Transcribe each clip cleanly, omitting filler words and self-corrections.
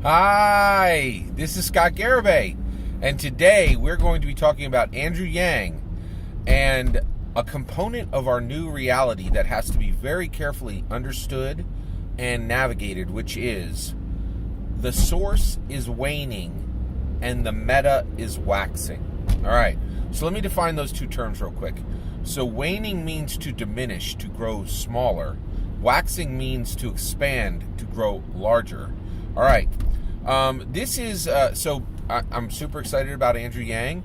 Hi, this is Scott Garibay, and today we're going to be talking about Andrew Yang and a component of our new reality that has to be very carefully understood and navigated, which is the source is waning and the meta is waxing. All right, so let me define those two terms real quick. So waning means to diminish, to grow smaller. Waxing means to expand, to grow larger. All right. This is I'm super excited about Andrew Yang.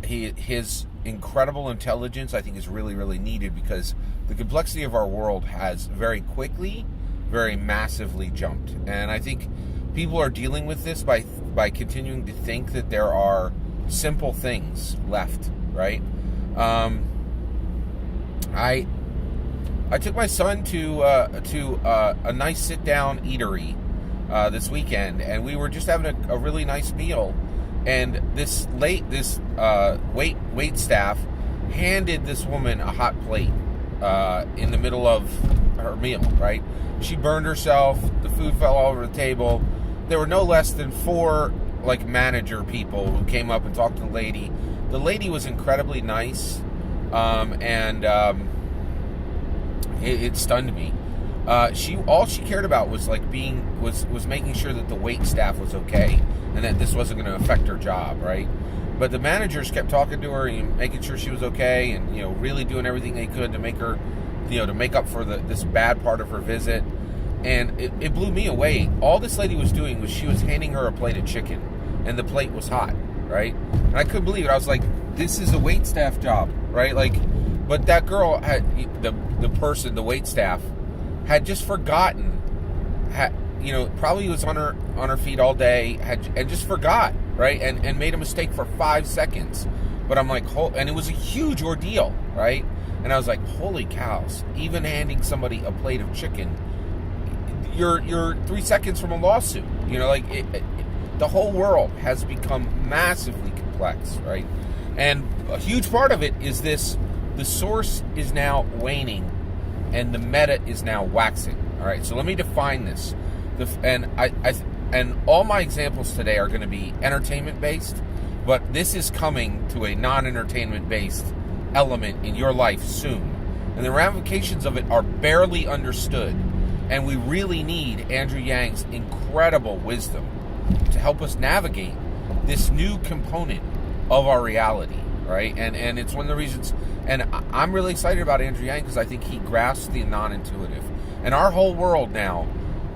His incredible intelligence, I think, is really, really needed because the complexity of our world has very quickly, very massively jumped, and I think people are dealing with this by continuing to think that there are simple things left. Right? I took my son to a nice sit-down eatery this weekend, and we were just having a really nice meal, and this wait staff handed this woman a hot plate in the middle of her meal. Right? She burned herself. The food fell all over the table. There were no less than 4 manager people who came up and talked to the lady. The lady was incredibly nice, and it stunned me. All she cared about was making sure that the wait staff was okay and that this wasn't going to affect her job, right? But the managers kept talking to her and making sure she was okay, and really doing everything they could to make her, to make up for this bad part of her visit. And it blew me away. All this lady was doing was she was handing her a plate of chicken, and the plate was hot, right? And I couldn't believe it. I was like, this is a wait staff job, right? But that girl had the wait staff had just forgotten, probably was on her feet all day, and just forgot, right, and made a mistake for 5 seconds. But I'm like, and it was a huge ordeal, right? And I was like, holy cows! Even handing somebody a plate of chicken, you're 3 seconds from a lawsuit. The whole world has become massively complex, right? And a huge part of it is this: the source is now waning, and the meta is now waxing. All right, so let me define this. And all my examples today are going to be entertainment based, but this is coming to a non-entertainment based element in your life soon, and the ramifications of it are barely understood. And we really need Andrew Yang's incredible wisdom to help us navigate this new component of our reality, right? And it's one of the reasons. And I'm really excited about Andrew Yang because I think he grasps the non-intuitive. And our whole world now,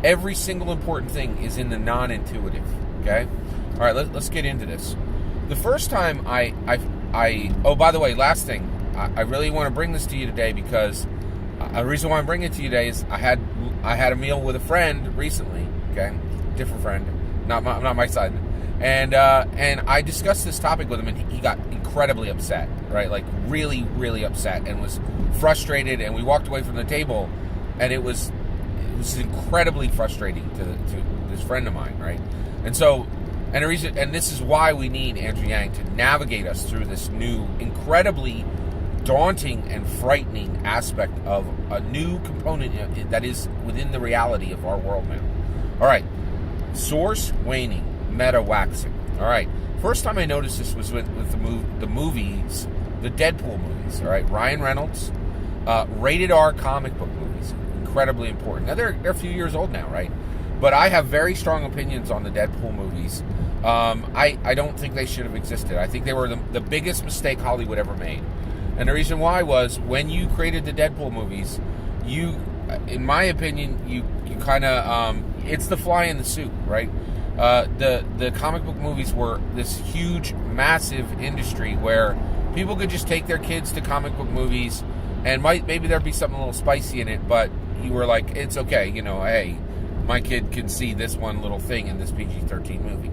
every single important thing is in the non-intuitive, okay? All right, let's get into this. The first time oh, by the way, last thing, I really want to bring this to you today because the reason why I'm bringing it to you today is I had a meal with a friend recently, okay? Different friend, not my side. And I discussed this topic with him, and he got incredibly upset, right? Really, really upset, and was frustrated. And we walked away from the table, and it was incredibly frustrating to this friend of mine, right? And so, and this is why we need Andrew Yang to navigate us through this new, incredibly daunting and frightening aspect of a new component that is within the reality of our world now. All right, source waning, meta waxing. All right, first time I noticed this was with the movies, the Deadpool movies. All right, Ryan Reynolds, rated R comic book movies, incredibly important. Now they're a few years old now, right? But I have very strong opinions on the Deadpool movies. I don't think they should have existed. I think they were the biggest mistake Hollywood ever made. And the reason why was when you created the Deadpool movies, in my opinion, you kind of it's the fly in the soup, right? The comic book movies were this huge, massive industry where people could just take their kids to comic book movies, and maybe there'd be something a little spicy in it, but you were like, it's okay, hey, my kid can see this one little thing in this PG-13 movie.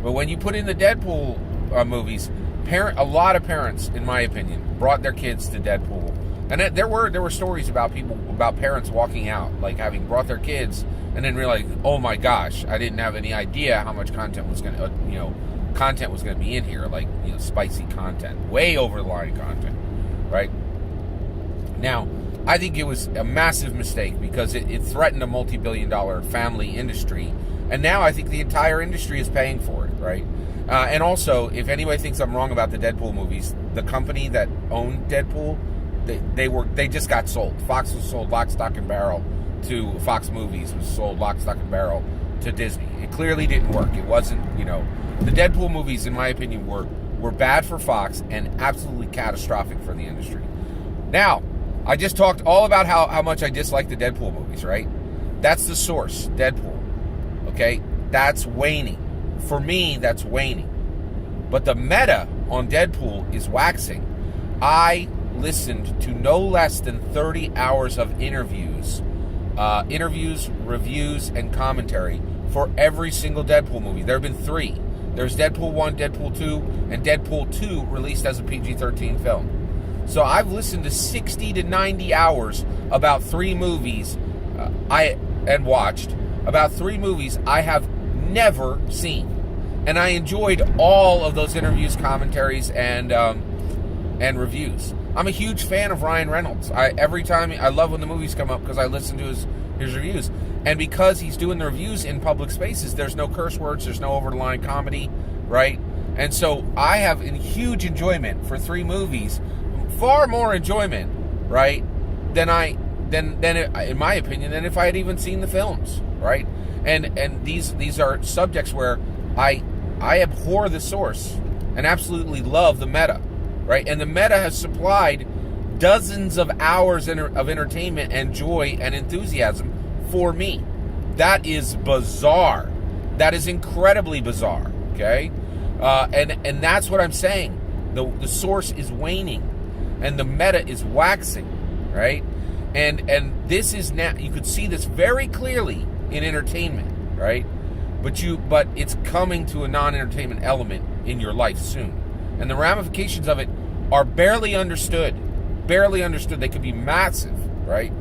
But when you put in the Deadpool movies, a lot of parents, in my opinion, brought their kids to Deadpool, and there were stories about parents walking out, having brought their kids, and then realizing, oh my gosh, I didn't have any idea how much content was going to be in here, spicy content, way over the line content, right? Now, I think it was a massive mistake because it threatened a multi-billion-dollar family industry, And now I think the entire industry is paying for it, right? And also, if anybody thinks I'm wrong about the Deadpool movies, the company that owned Deadpool, they just got sold. Fox was sold lock, stock, and barrel to Fox Movies, was sold lock, stock, and barrel to Disney. It clearly didn't work. It wasn't, the Deadpool movies, in my opinion, were bad for Fox and absolutely catastrophic for the industry. Now, I just talked all about how much I dislike the Deadpool movies, right? That's the source, Deadpool. Okay? That's waning. For me, that's waning. But the meta on Deadpool is waxing. I listened to no less than 30 hours of interviews, reviews, and commentary for every single Deadpool movie. There have been 3. There's Deadpool 1, Deadpool 2, and Deadpool 2 released as a PG-13 film. So I've listened to 60 to 90 hours about 3 movies and watched about 3 movies I have never seen. And I enjoyed all of those interviews, commentaries, and reviews. I'm a huge fan of Ryan Reynolds. Every time I love when the movies come up because I listen to his reviews. And because he's doing the reviews in public spaces, there's no curse words, there's no over-the-line comedy, right? And so I have a huge enjoyment for 3 movies, far more enjoyment, right, than in my opinion, than if I had even seen the films, right? And these are subjects where I abhor the source and absolutely love the meta, right? And the meta has supplied dozens of hours of entertainment and joy and enthusiasm for me. That is bizarre. That is incredibly bizarre, okay? And that's what I'm saying. The source is waning and the meta is waxing, right? And this is now, you could see this very clearly in entertainment, right? But it's coming to a non-entertainment element in your life soon. And the ramifications of it are barely understood. Barely understood. They could be massive, right?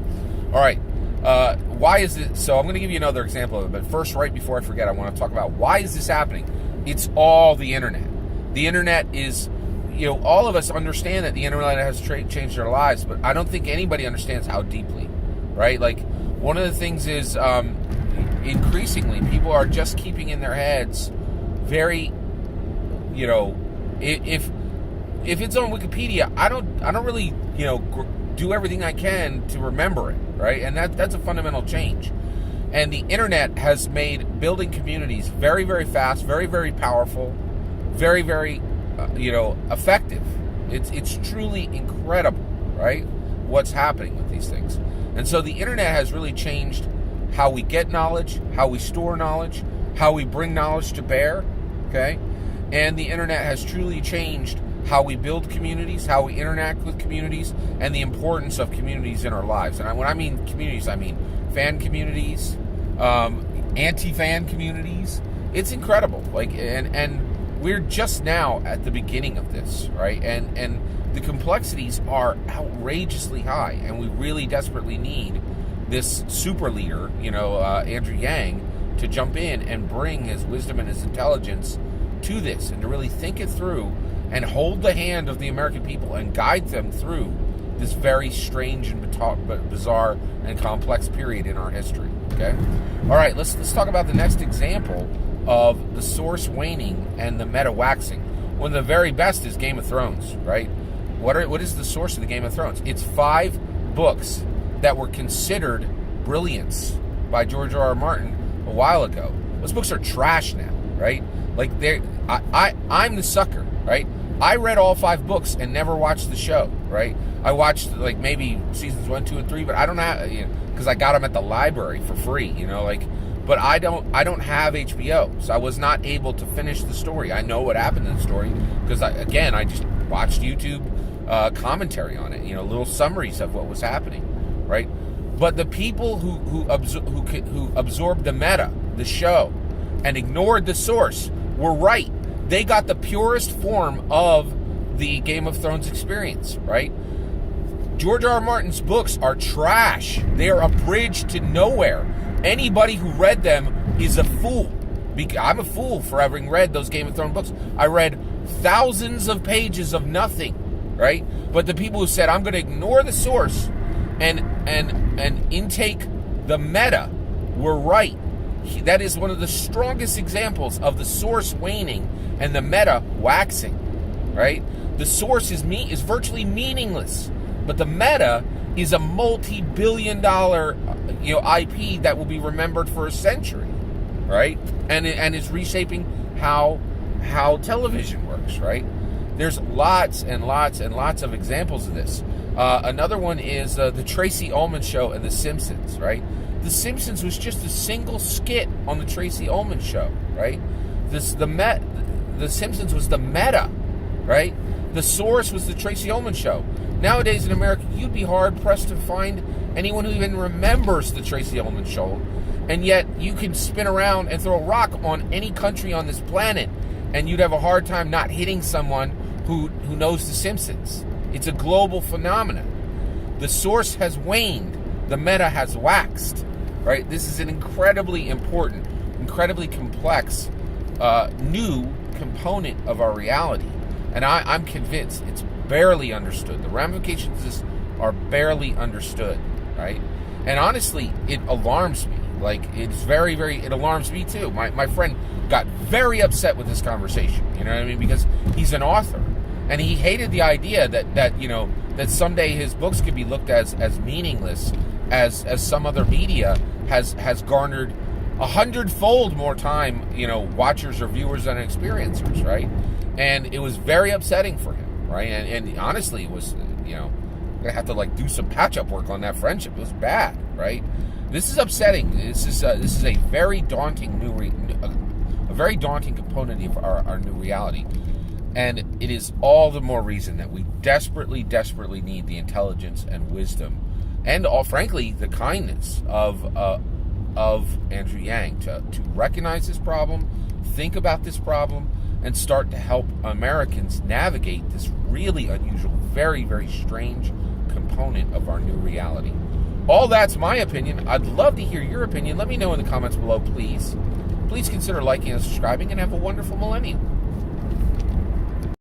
All right. Why is it? So I'm going to give you another example of it. But first, right before I forget, I want to talk about why is this happening? It's all the internet. The internet is, all of us understand that the internet has changed our lives, but I don't think anybody understands how deeply, right? Like, one of the things is, increasingly, people are just keeping in their heads very, if it's on Wikipedia, I don't really, do everything I can to remember it, right? And that's a fundamental change. And the internet has made building communities very, very fast, very, very powerful, very, very, effective. It's truly incredible, right? What's happening with these things. And so the internet has really changed how we get knowledge, how we store knowledge, how we bring knowledge to bear, okay? And the internet has truly changed how we build communities, how we interact with communities, and the importance of communities in our lives. And when I mean communities, I mean fan communities, anti-fan communities. It's incredible. And we're just now at the beginning of this, right? And the complexities are outrageously high, and we really desperately need this super leader, Andrew Yang, to jump in and bring his wisdom and his intelligence to this, and to really think it through and hold the hand of the American people and guide them through this very strange and bizarre and complex period in our history. Okay, all right. Let's talk about the next example of the source waning and the meta waxing. One of the very best is Game of Thrones, right? What is the source of the Game of Thrones? It's 5 books that were considered brilliance by George R.R. Martin a while ago. Those books are trash now, right? Like I'm the sucker, right? I read all 5 books and never watched the show, right? I watched maybe seasons 1, 2, and 3, but I don't have, because I got them at the library for free, but I don't have HBO, so I was not able to finish the story. I know what happened in the story because I just watched YouTube commentary on it, little summaries of what was happening, right? But the people who absorbed the meta, the show, and ignored the source were right. They got the purest form of the Game of Thrones experience, right? George R. R. Martin's books are trash. They are a bridge to nowhere. Anybody who read them is a fool. I'm a fool for having read those Game of Thrones books. I read thousands of pages of nothing, right? But the people who said, I'm going to ignore the source and intake the meta were right. that is one of the strongest examples of the source waning and the meta waxing, right? The source is virtually meaningless, but the meta is a multi-billion-dollar, IP that will be remembered for a century, right? And it's reshaping how television works, right? There's lots and lots and lots of examples of this. Another one is the Tracy Ullman Show and The Simpsons, right? The Simpsons was just a single skit on the Tracy Ullman Show, right? The Simpsons was the meta, right? The source was the Tracy Ullman Show. Nowadays in America, you'd be hard-pressed to find anyone who even remembers the Tracy Ullman Show, and yet you can spin around and throw a rock on any country on this planet, and you'd have a hard time not hitting someone who knows the Simpsons. It's a global phenomenon. The source has waned. The meta has waxed, right? This is an incredibly important, incredibly complex, new component of our reality. And I'm convinced it's barely understood. The ramifications of this are barely understood, right? And honestly, it alarms me. Like, it's very, it alarms me too. My friend got very upset with this conversation, you know what I mean? Because he's an author. And he hated the idea that someday his books could be looked as meaningless as some other media has garnered 100-fold more time, watchers or viewers than experiencers, right? And it was very upsetting for him, right? And honestly, it was, I have to do some patch-up work on that friendship. It was bad, right? This is upsetting. This is a very daunting a very daunting component of our new reality. And it is all the more reason that we desperately, desperately need the intelligence and wisdom, and frankly, the kindness of Andrew Yang to recognize this problem, think about this problem, and start to help Americans navigate this really unusual, very, very strange component of our new reality. All that's my opinion. I'd love to hear your opinion. Let me know in the comments below, please. Please consider liking and subscribing, and have a wonderful millennium.